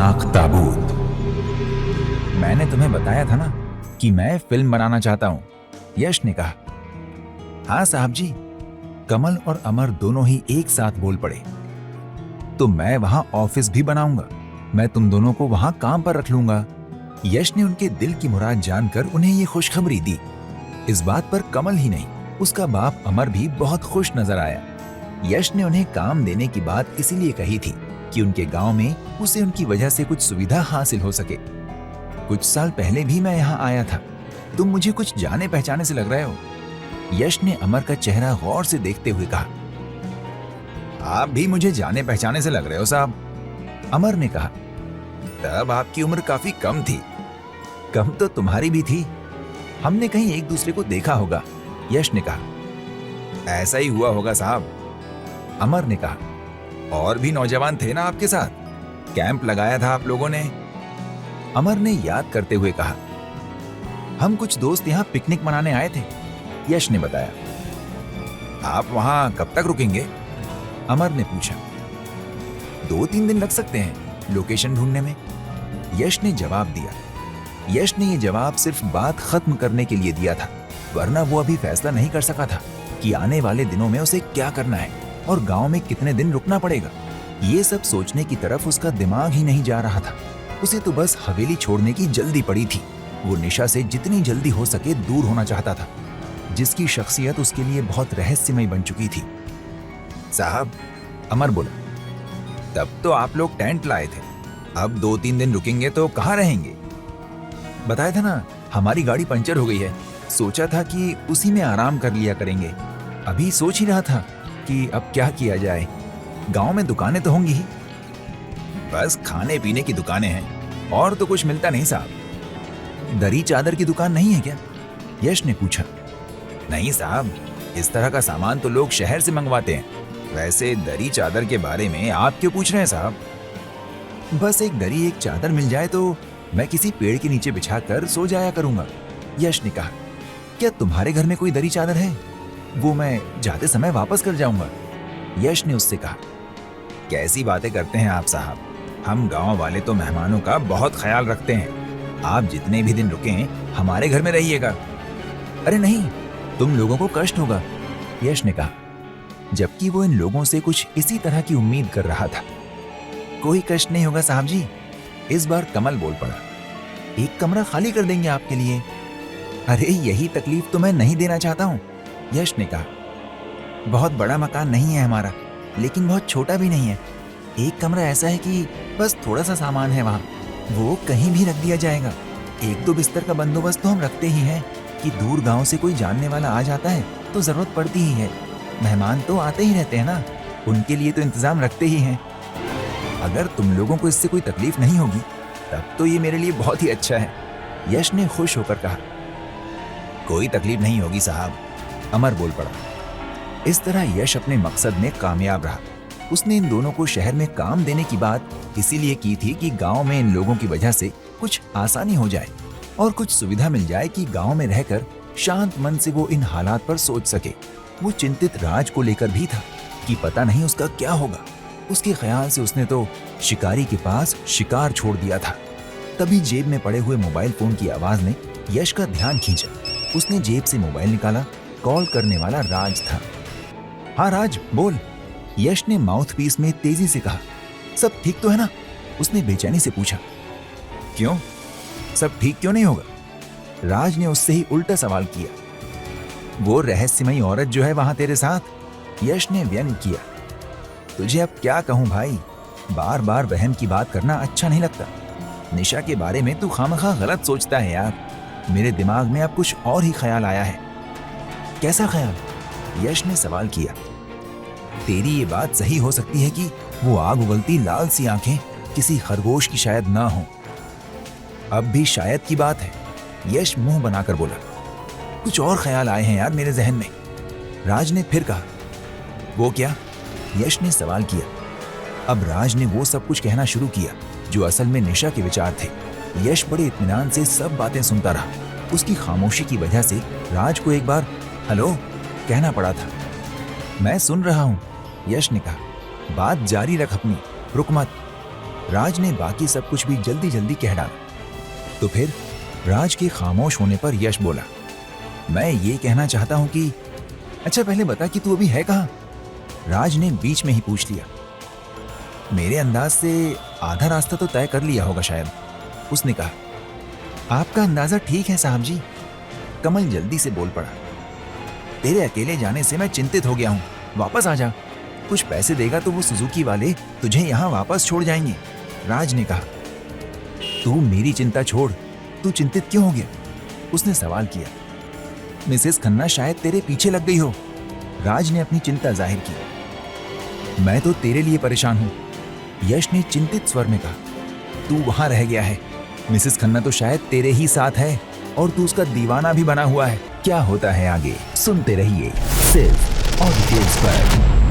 खौफनाक ताबूत। मैंने तुम्हें बताया था ना कि मैं फिल्म बनाना चाहता हूं, यश ने कहा। हाँ साहब जी, कमल और अमर दोनों ही एक साथ बोल पड़े। तो मैं वहां ऑफिस भी बनाऊंगा, मैं तुम दोनों को वहां काम पर रख लूंगा। यश ने उनके दिल की मुराद जानकर उन्हें ये खुशखबरी दी। इस बात पर कमल ही नहीं, उसका बाप अमर भी बहुत खुश नजर आया। यश ने उन्हें काम देने की बात इसीलिए कही थी कि उनके गांव में उसे उनकी वजह से कुछ सुविधा हासिल हो सके। कुछ साल पहले भी मैं यहाँ आया था, तुम मुझे कुछ जाने पहचाने से लग रहे हो। यश ने अमर का चेहरा गौर से देखते हुए कहा। आप भी मुझे जाने पहचाने से लग रहे हो साहब, अमर ने कहा। तब आपकी उम्र काफी कम थी। कम तो तुम्हारी भी थी, हमने कहीं एक दूसरे को देखा होगा, यश ने कहा। ऐसा ही हुआ होगा साहब, अमर ने कहा। और भी नौजवान थे ना आपके साथ, कैंप लगाया था आप लोगों ने, अमर ने याद करते हुए कहा। हम कुछ दोस्त यहाँ पिकनिक मनाने आए थे, यश ने बताया। आप वहां कब तक रुकेंगे, अमर ने पूछा। 2-3 दिन लग सकते हैं लोकेशन ढूंढने में, यश ने जवाब दिया। यश ने यह जवाब सिर्फ बात खत्म करने के लिए दिया था, वरना वो अभी फैसला नहीं कर सका था कि आने वाले दिनों में उसे क्या करना है और गांव में कितने दिन रुकना पड़ेगा। ये सब सोचने की तरफ उसका दिमाग ही नहीं जा रहा था। उसे तो बस हवेली छोड़ने की जल्दी पड़ी थी। वो निशा से जितनी जल्दी हो सके दूर होना चाहता था, जिसकी शख्सियत उसके लिए बहुत रहस्यमय बन चुकी थी। साहब, अमर बोला, तब तो आप लोग टेंट लाए थे, अब 2-3 दिन रुकेंगे तो कहाँ रहेंगे? बताया था ना, हमारी गाड़ी पंचर हो गई है, सोचा था कि उसी में आराम कर लिया करेंगे। अभी सोच ही रहा था कि अब क्या किया जाए, गांव में दुकानें तो होंगी ही। बस खाने पीने की दुकानें हैं, और तो कुछ मिलता नहीं साहब। दरी चादर की दुकान नहीं है क्या, यश ने पूछा। नहीं साहब, इस तरह का सामान तो लोग शहर से मंगवाते हैं। वैसे दरी चादर के बारे में आप क्यों पूछ रहे हैं साहब? बस एक दरी एक चादर मिल जाए तो मैं किसी पेड़ के नीचे बिछाकर सो जाया करूंगा, यश ने कहा। क्या तुम्हारे घर में कोई दरी चादर है? वो मैं जाते समय वापस कर जाऊंगा, यश ने उससे कहा। कैसी बातें करते हैं आप साहब, हम गांव वाले तो मेहमानों का बहुत ख्याल रखते हैं। आप जितने भी दिन रुकें हमारे घर में रहिएगा। अरे नहीं, तुम लोगों को कष्ट होगा, यश ने कहा, जबकि वो इन लोगों से कुछ इसी तरह की उम्मीद कर रहा था। कोई कष्ट नहीं होगा साहब जी, इस बार कमल बोल पड़ा। एक कमरा खाली कर देंगे आपके लिए। अरे यही तकलीफ तो मैं नहीं देना चाहता हूँ, यश ने कहा। बहुत बड़ा मकान नहीं है हमारा, लेकिन बहुत छोटा भी नहीं है। एक कमरा ऐसा है कि बस थोड़ा सा सामान है वहाँ, वो कहीं भी रख दिया जाएगा। 1-2 बिस्तर का बंदोबस्त तो हम रखते ही हैं कि दूर गांव से कोई जानने वाला आ जाता है तो जरूरत पड़ती ही है। मेहमान तो आते ही रहते हैं ना, उनके लिए तो इंतजाम रखते ही हैं। अगर तुम लोगों को इससे कोई तकलीफ नहीं होगी तब तो ये मेरे लिए बहुत ही अच्छा है, यश ने खुश होकर कहा। कोई तकलीफ नहीं होगी साहब, अमर बोल पड़ा। इस तरह यश अपने मकसद में कामयाब रहा। उसने इन दोनों को शहर में काम देने की बात इसीलिए की थी कि गांव में इन लोगों की वजह से कुछ आसानी हो जाए और कुछ सुविधा मिल जाए कि गांव में रहकर शांत मन से वो इन हालात पर सोच सके। वो चिंतित राज को लेकर भी था कि पता नहीं उसका क्या होगा। उसके ख्याल से उसने तो शिकारी के पास शिकार छोड़ दिया था। तभी जेब में पड़े हुए मोबाइल फोन की आवाज ने यश का ध्यान खींचा। उसने जेब से मोबाइल निकाला, कॉल करने वाला राज था। हाँ राज, बोल, यश ने माउथपीस में तेजी से कहा। सब ठीक तो है ना, उसने बेचैनी से पूछा। क्यों, सब ठीक क्यों नहीं होगा? राज ने उससे ही उल्टा सवाल किया। वो रहस्यमयी औरत जो है वहां तेरे साथ, यश ने व्यंग किया। तुझे अब क्या कहूं भाई, बार बार बहन की बात करना अच्छा नहीं लगता। निशा के बारे में तू खामखा गलत सोचता है यार। मेरे दिमाग में अब कुछ और ही ख्याल आया है। कैसा ख्याल? यश ने सवाल किया। तेरी ये बात सही हो सकती है कि वो आग उगलती लाल सी आंखें किसी खरगोश की शायद ना हो। अब भी शायद की बात है, यश मुंह बनाकर बोला। कुछ और ख्याल आए हैं यार मेरे जहन में, राज ने फिर कहा। वो क्या? यश ने सवाल किया। अब राज ने वो सब कुछ कहना शुरू किया जो असल में निशा के विचार थे। यश बड़े इत्मीनान से सब बातें सुनता रहा। उसकी खामोशी की वजह से राज को एक बार हेलो कहना पड़ा था। मैं सुन रहा हूं, यश ने कहा। बात जारी रख अपनी, रुक मत। राज ने बाकी सब कुछ भी जल्दी जल्दी कह डाला। तो फिर राज के खामोश होने पर यश बोला, मैं ये कहना चाहता हूं कि अच्छा पहले बता कि तू अभी है कहां? राज ने बीच में ही पूछ लिया। मेरे अंदाज से आधा रास्ता तो तय कर लिया होगा शायद, उसने कहा। आपका अंदाजा ठीक है साहब जी, कमल जल्दी से बोल पड़ा। तेरे अकेले जाने से मैं चिंतित हो गया हूं, वापस आ जा। कुछ पैसे देगा तो वो सुजुकी वाले तुझे यहां वापस छोड़ जाएंगे, राज ने कहा। तू मेरी चिंता छोड़, तू चिंतित क्यों हो गया? उसने सवाल किया। मिसेस खन्ना शायद तेरे पीछे लग गई हो, राज ने अपनी चिंता जाहिर की। मैं तो तेरे लिए परेशान हूं, यश ने चिंतित स्वर में कहा। तू वहां रह गया है, मिसेस खन्ना तो शायद तेरे ही साथ है और तू उसका दीवाना भी बना हुआ है। क्या होता है आगे सुनते रहिए सिर्फ ऑडियो पर।